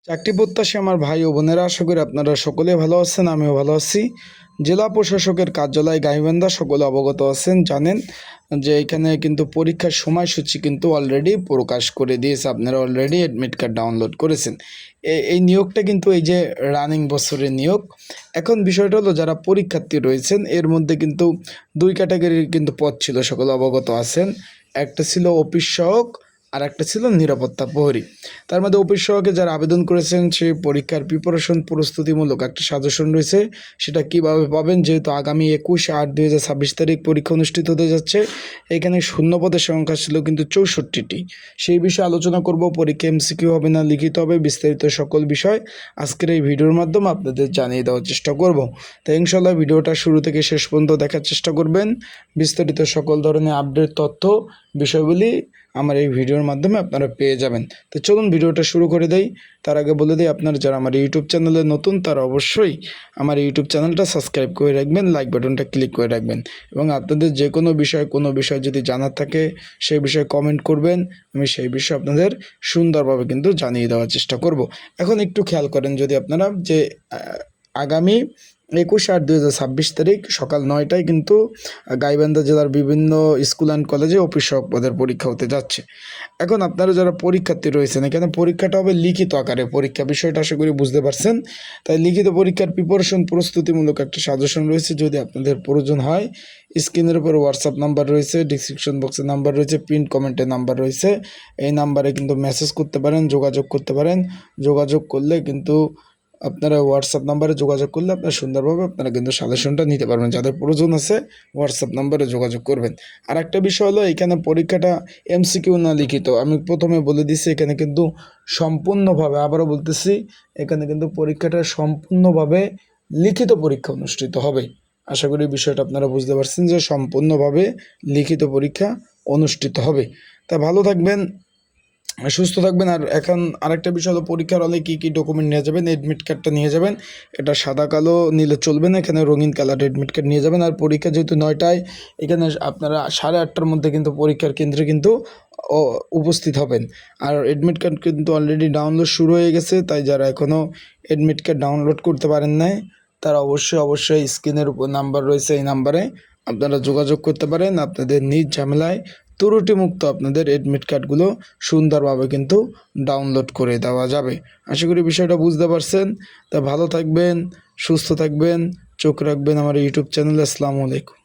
চাকরি প্রত্যাশী আমার ভাই ও বোনেরা, আশা করি আপনারা সকলে ভালো আছেন। আমিও ভালো আছি। জেলা প্রশাসকের কার্যালয় গাইবান্ধা সকলে অবগত আছেন, জানেন যে এখানে কিন্তু পরীক্ষার সময়সূচি কিন্তু অলরেডি প্রকাশ করে দিয়েছে। আপনারা অলরেডি অ্যাডমিট কার্ড ডাউনলোড করেছেন। এই নিয়োগটা কিন্তু এই যে রানিং বছরের নিয়োগ। এখন বিষয়টা হলো, যারা পরীক্ষার্থী রয়েছেন এর মধ্যে কিন্তু দুই ক্যাটাগরির কিন্তু পদ ছিল, সকলে অবগত আছেন। একটা ছিল অফিস সহায়ক আর একটা ছিল নিরাপত্তা প্রহরী। তার মধ্যে অফিস সহায়কে যারা আবেদন করেছেন সেই পরীক্ষার প্রিপারেশন প্রস্তুতিমূলক একটা সাজেশন রয়েছে। সেটা কিভাবে পাবেন, যেহেতু আগামী 21/8/2026 তারিখ পরীক্ষা অনুষ্ঠিত হতে যাচ্ছে। এখানে শূন্যপদের সংখ্যা ছিল কিন্তু 64টি। সেই বিষয়ে আলোচনা করব। পরীক্ষা এমসিকিউ হবে না লিখিত হবে, বিস্তারিত সকল বিষয় আজকের এই ভিডিওর মাধ্যমে আপনাদের জানিয়ে দেওয়ার চেষ্টা করব। তাই ইনশাল্লাহ ভিডিওটা শুরু থেকে শেষ পর্যন্ত দেখার চেষ্টা করবেন। বিস্তারিত সকল ধরনের আপডেট তথ্য বিষয়গুলি আমার এই ভিডিওর মাধ্যমে আপনারা পেয়ে যাবেন। তো চলুন ভিডিওটা শুরু করে দেই। তার আগে বলে দিই, আপনারা যারা আমার ইউটিউব চ্যানেলে নতুন তারা অবশ্যই আমার ইউটিউব চ্যানেলটা সাবস্ক্রাইব করে রাখবেন, লাইক বাটনটা ক্লিক করে রাখবেন এবং আপনাদের যে কোনো বিষয় যদি জানার থাকে সেই বিষয়ে কমেন্ট করবেন। আমি সেই বিষয়ে আপনাদের সুন্দরভাবে কিন্তু জানিয়ে দেওয়ার চেষ্টা করব। এখন একটু খেয়াল করেন, যদি আপনারা যে আগামী 21/8/2026 তারিখ সকাল 9টায় কিন্তু গাইবান্ধা জেলার বিভিন্ন স্কুল অ্যান্ড কলেজে অফিস সহায়ক পদের পরীক্ষা হতে যাচ্ছে। এখন আপনারা যারা পরীক্ষার্থী রয়েছেন, এখানে পরীক্ষাটা হবে লিখিত আকারে। পরীক্ষা বিষয়টা আশা করি বুঝতে পারছেন। তাই লিখিত পরীক্ষার প্রিপারেশন প্রস্তুতিমূলক একটা সাজেশন রয়েছে। যদি আপনাদের প্রয়োজন হয়, স্ক্রিনের উপর হোয়াটসঅ্যাপ নাম্বার রয়েছে, ডিসক্রিপশন বক্সে নাম্বার রয়েছে, পিন কমেন্টে নাম্বার রয়েছে। এই নাম্বারে কিন্তু মেসেজ করতে পারেন, যোগাযোগ করতে পারেন। যোগাযোগ করলে কিন্তু আপনারা হোয়াটসঅ্যাপ নাম্বারে যোগাযোগ করলে আপনারা সুন্দরভাবে আপনারা কিন্তু সাজেশনটা নিতে পারবেন। যাদের প্রয়োজন আছে হোয়াটসঅ্যাপ নাম্বারে যোগাযোগ করবেন। আর একটা বিষয় হলো, এখানে পরীক্ষাটা এমসিকিউ না লিখিত। আমি প্রথমে বলে দিচ্ছি, এখানে কিন্তু সম্পূর্ণভাবে, আবারও বলতেছি, এখানে কিন্তু পরীক্ষাটা সম্পূর্ণভাবে লিখিত পরীক্ষা অনুষ্ঠিত হবে। আশা করি বিষয়টা আপনারা বুঝতে পারছেন যে সম্পূর্ণভাবে লিখিত পরীক্ষা অনুষ্ঠিত হবে। তা ভালো থাকবেন, সুস্থ থাকবেন। আর এখন আরেকটা বিষয় হলো, পরীক্ষার হলে কী কী ডকুমেন্ট নিয়ে যাবেন। অ্যাডমিট কার্ডটা নিয়ে যাবেন। এটা সাদা কালো নিলে চলবে না, এখানে রঙিন কালার অ্যাডমিট কার্ড নিয়ে যাবেন। আর পরীক্ষা যেহেতু 9টায়, এখানে আপনারা 8:30টার মধ্যে কিন্তু পরীক্ষার কেন্দ্রে কিন্তু উপস্থিত হবেন। আর অ্যাডমিট কার্ড কিন্তু অলরেডি ডাউনলোড শুরু হয়ে গেছে। তাই যারা এখনও অ্যাডমিট কার্ড ডাউনলোড করতে পারেন নাই, তারা অবশ্যই স্ক্রিনের উপর নাম্বার রয়েছে, এই নাম্বারে আপনারা যোগাযোগ করতে পারেন। আপনাদের নিজ ঝামেলায় ত্রুটিমুক্ত আপনাদের অ্যাডমিট কার্ডগুলো সুন্দরভাবে কিন্তু ডাউনলোড করে দেওয়া যাবে। আশা করি বিষয়টা বুঝতে পারছেন। তা ভালো থাকবেন, সুস্থ থাকবেন, চোখ রাখবেন আমার ইউটিউব চ্যানেলে। আসসালামু আলাইকুম।